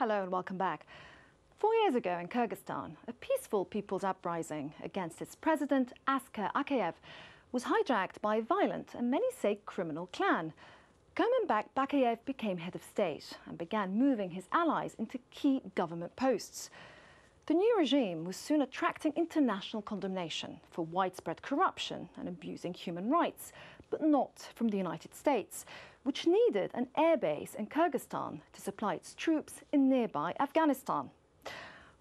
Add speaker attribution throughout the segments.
Speaker 1: Hello and welcome back. 4 years ago in Kyrgyzstan, a peaceful people's uprising against its president, Askar Akayev, was hijacked by a violent and many say criminal clan. Kurmanbek Bakiyev became head of state and began moving his allies into key government posts. The new regime was soon attracting international condemnation for widespread corruption and abusing human rights, but not from the United States, which needed an airbase in Kyrgyzstan to supply its troops in nearby Afghanistan.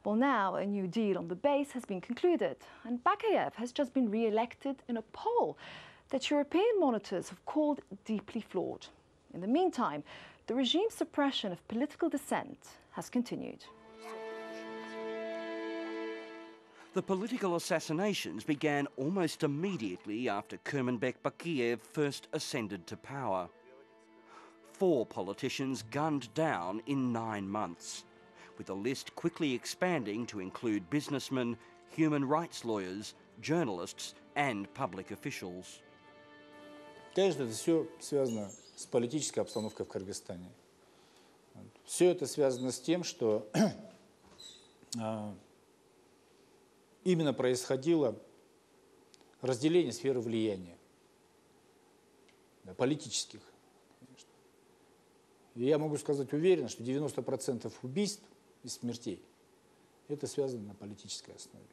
Speaker 1: Well, now a new deal on the base has been concluded, and Bakiyev has just been re-elected in a poll that European monitors have called deeply flawed. In the meantime, the regime's suppression of political dissent has continued.
Speaker 2: The political assassinations began almost immediately after Kurmanbek Bakiyev first ascended to power. 4 politicians gunned down in 9 months, with the list quickly expanding to include businessmen, human rights lawyers, journalists and public officials.
Speaker 3: Конечно, это все связано с политической обстановкой в Кыргызстане. Все это связано с тем, что именно происходило разделение сферы влияния, политических, конечно. И я могу сказать уверенно, что 90% убийств и смертей это связано на политической основе.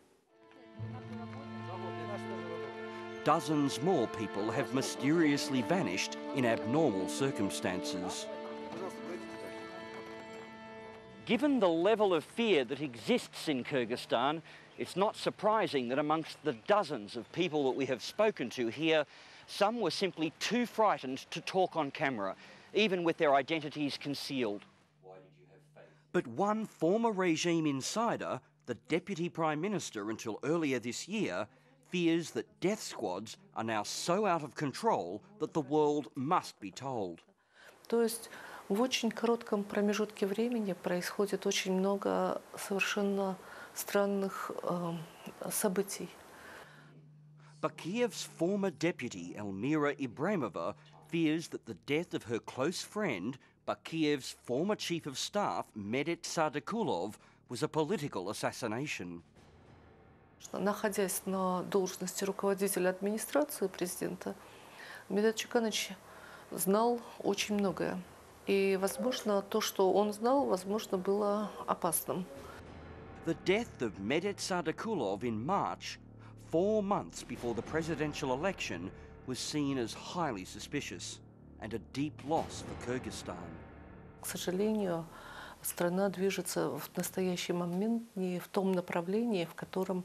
Speaker 2: Dozens more people have mysteriously vanished in abnormal circumstances. Given the level of fear that exists in Kyrgyzstan, it's not surprising that amongst the dozens of people that we have spoken to here, some were simply too frightened to talk on camera, even with their identities concealed. But one former regime insider, the Deputy Prime Minister until earlier this year, fears that death squads are now so out of control that the world must be told.
Speaker 4: То есть в очень коротком промежутке времени происходит очень много совершенно странных событий.
Speaker 2: Bakiyev's former deputy, Elmira Ibrahimova, fears that the death of her close friend, Bakiyev's former chief of staff, Medet Sadikulov, was a political assassination.
Speaker 4: Находясь на должности руководителя администрации президента, Медет Чуканович знал очень многое. И, возможно, то, что он знал, возможно, было опасным.
Speaker 2: The death of Medet Sadikulov in March, 4 months before the presidential election, was seen as highly suspicious and a deep loss for Kyrgyzstan.
Speaker 4: К сожалению, страна движется в настоящий момент не в том направлении, в котором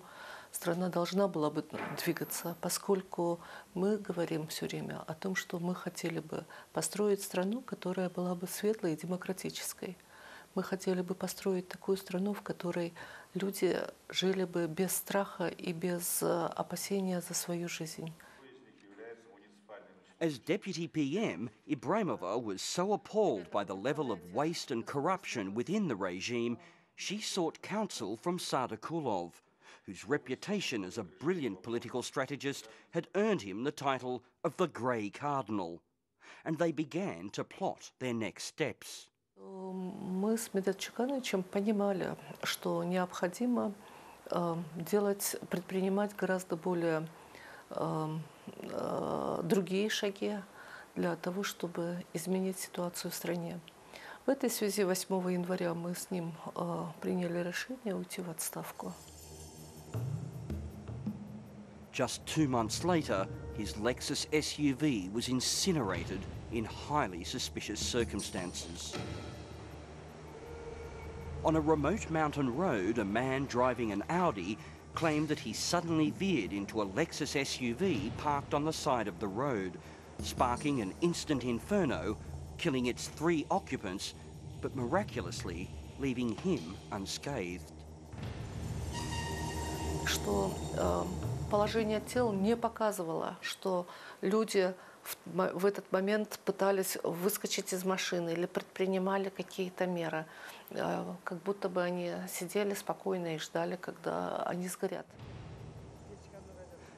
Speaker 4: страна должна была бы двигаться, поскольку мы говорим все время о том, что мы хотели бы построить страну, которая была бы светлой и демократической. Мы хотели бы построить такую страну, в которой люди жили бы без страха и без опасения за свою жизнь.
Speaker 2: As Deputy PM, Ibrahimova was so appalled by the level of waste and corruption within the regime, she sought counsel from Sadikulov, whose reputation as a brilliant political strategist had earned him the title of the Grey Cardinal. And they began to plot their next steps.
Speaker 4: Мы с Медет Чукановичем понимали, что необходимо предпринимать гораздо более другие шаги для того, чтобы изменить ситуацию в стране. В этой связи 8 января мы с ним приняли решение уйти в отставку.
Speaker 2: Just 2 months later, his Lexus SUV was incinerated in highly suspicious circumstances. On a remote mountain road, a man driving an Audi claimed that he suddenly veered into a Lexus SUV parked on the side of the road, sparking an instant inferno, killing its 3 occupants, but miraculously leaving him unscathed.
Speaker 4: Что положение тел не показывало, что люди в этот момент пытались выскочить из машины или предпринимали какие-то меры, как будто бы они сидели спокойно и ждали, когда они сгорят.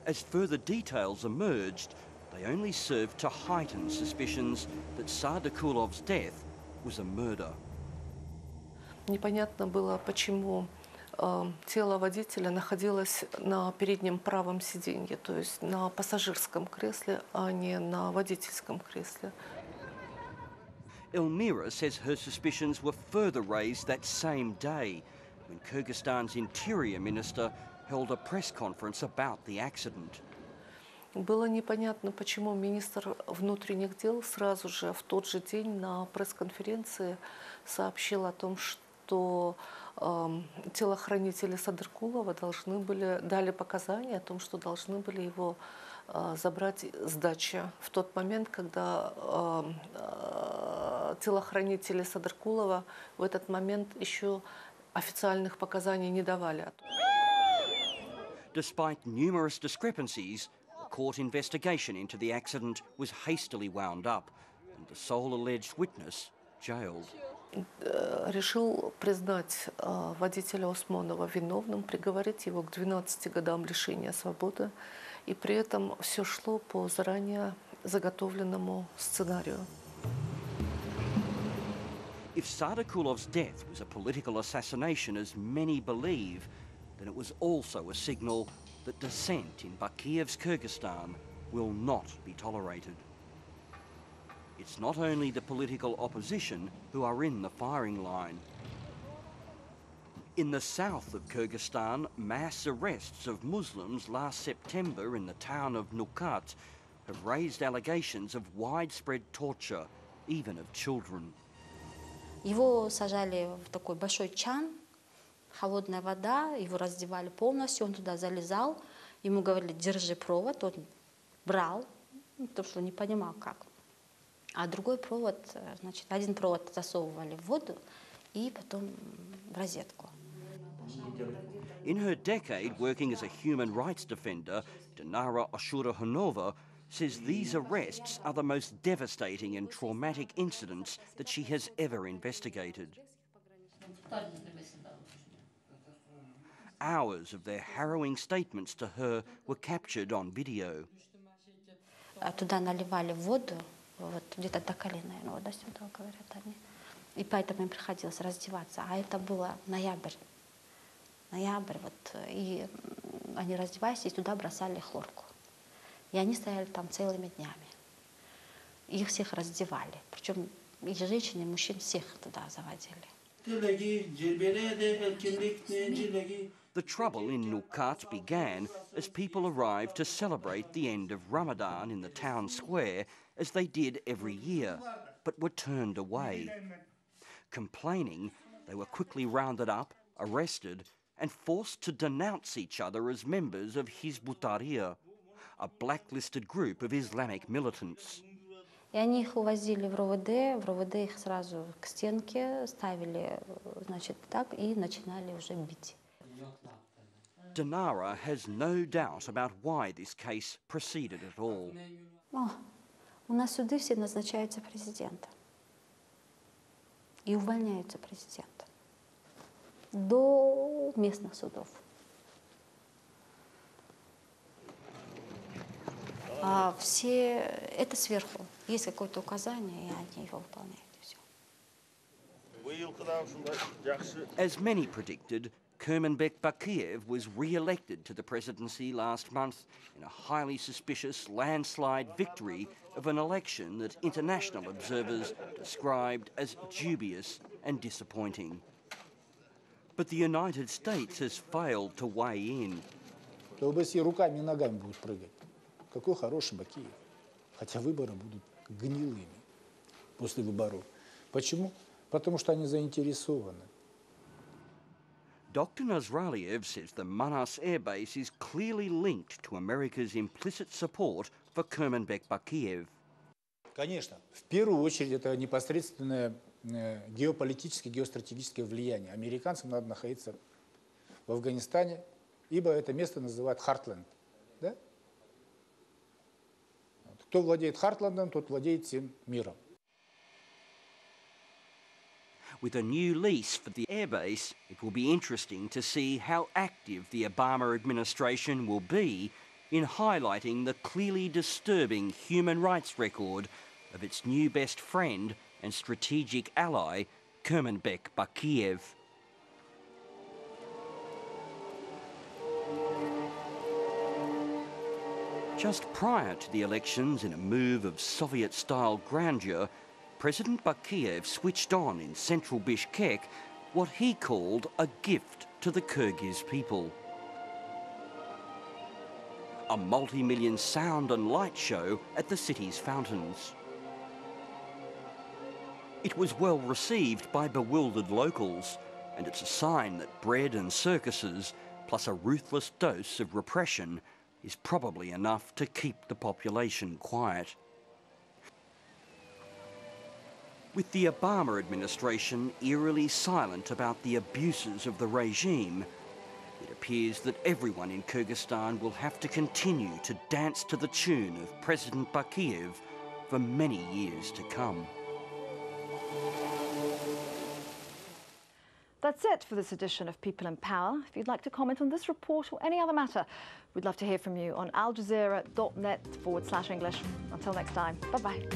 Speaker 2: As further details emerged, they only served to heighten suspicions that Sadikulov's death was a murder.
Speaker 4: Непонятно было, почему тело водителя находилось на переднем правом сиденье, то есть на пассажирском кресле, а не на водительском кресле.
Speaker 2: Elmira says her suspicions were further raised that same day when Kyrgyzstan's Interior Minister held a press conference about the accident.
Speaker 4: Было непонятно, почему министр внутренних дел сразу же, в тот же день на пресс-конференции сообщил о том, что телохранители Садыркулова дали показания о том, что должны были его забрать с дачи в тот момент, когда телохранители Садыркулова в этот момент еще официальных показаний не давали.
Speaker 2: Despite numerous discrepancies, the court investigation into the accident was hastily wound up and the sole alleged witness jailed.
Speaker 4: Решил признать водителя Осмонова виновным, приговорить его к 12 годам лишения свободы, и при этом все шло по заранее заготовленному сценарию.
Speaker 2: If Sadarkulov's death was a political assassination, as many believe, then it was also a signal that dissent in Bakiyev's Kyrgyzstan will not be tolerated. It's not only the political opposition who are in the firing line. In the south of Kyrgyzstan, mass arrests of Muslims last September in the town of Nukat have raised allegations of widespread torture, even of children.
Speaker 5: Его сажали в такой большой чан, холодная вода, его раздевали полностью, он туда залезал, ему говорили: держи провод, он брал, потому что не понимал как. А другой провод, значит, один провод засовывали в воду и потом в розетку.
Speaker 2: In her decade working as a human rights defender, Dinara Ashurahunova says these arrests are the most devastating and traumatic incidents that she has ever investigated. Hours of their harrowing statements to her were captured on video.
Speaker 5: Туда наливали воду, вот где-то до колена, наверное, вот до сюда, говорят они. И поэтому им приходилось раздеваться. А это было ноябрь, вот, и они раздевались, и туда бросали хлорку. И они стояли там целыми днями. Их всех раздевали. Причем и женщин, и мужчин всех туда заводили.
Speaker 2: The trouble in Nukat began as people arrived to celebrate the end of Ramadan in the town square, as they did every year, but were turned away. Complaining, they were quickly rounded up, arrested, and forced to denounce each other as members of Hizb ut-Tahrir, a blacklisted group of Islamic militants.
Speaker 5: И они их увозили в РОВД их сразу к стенке ставили, значит, так, и начинали уже бить.
Speaker 2: Dinara has no doubt about why this case proceeded at all.
Speaker 5: У нас суды все назначаются президентом. И увольняются президентом. До местных судов. А все это сверху. Есть какое-то указание, и они его выполняют. И все.
Speaker 2: As many predicted, Kurmanbek Bakiyev was re-elected to the presidency last month in a highly suspicious landslide victory of an election that international observers described as dubious and disappointing. But the United States has failed to weigh in.
Speaker 3: ОБСЕ руками и ногами будут прыгать. Какой хороший Бакиев. Хотя выборы будут гнилыми после выборов. Почему? Потому что они заинтересованы.
Speaker 2: Dr. Nazraliev says the Manas Air Base is clearly linked to America's implicit support for Kurmanbek Bakiyev.
Speaker 3: Конечно, в первую очередь это непосредственное геополитическое, геостратегическое влияние. Американцам надо находиться в Афганистане, ибо это место называют Хартленд. Да? Кто владеет Хартландом, тот владеет всем миром.
Speaker 2: With a new lease for the airbase, it will be interesting to see how active the Obama administration will be in highlighting the clearly disturbing human rights record of its new best friend and strategic ally, Kurmanbek Bakiyev. Just prior to the elections, in a move of Soviet-style grandeur, President Bakiyev switched on in central Bishkek what he called a gift to the Kyrgyz people. A multi-million sound and light show at the city's fountains. It was well received by bewildered locals, and it's a sign that bread and circuses, plus a ruthless dose of repression, is probably enough to keep the population quiet. With the Obama administration eerily silent about the abuses of the regime, it appears that everyone in Kyrgyzstan will have to continue to dance to the tune of President Bakiyev for many years to come.
Speaker 1: That's it for this edition of People and Power. If you'd like to comment on this report or any other matter, we'd love to hear from you on aljazeera.net/English. Until next time, bye-bye.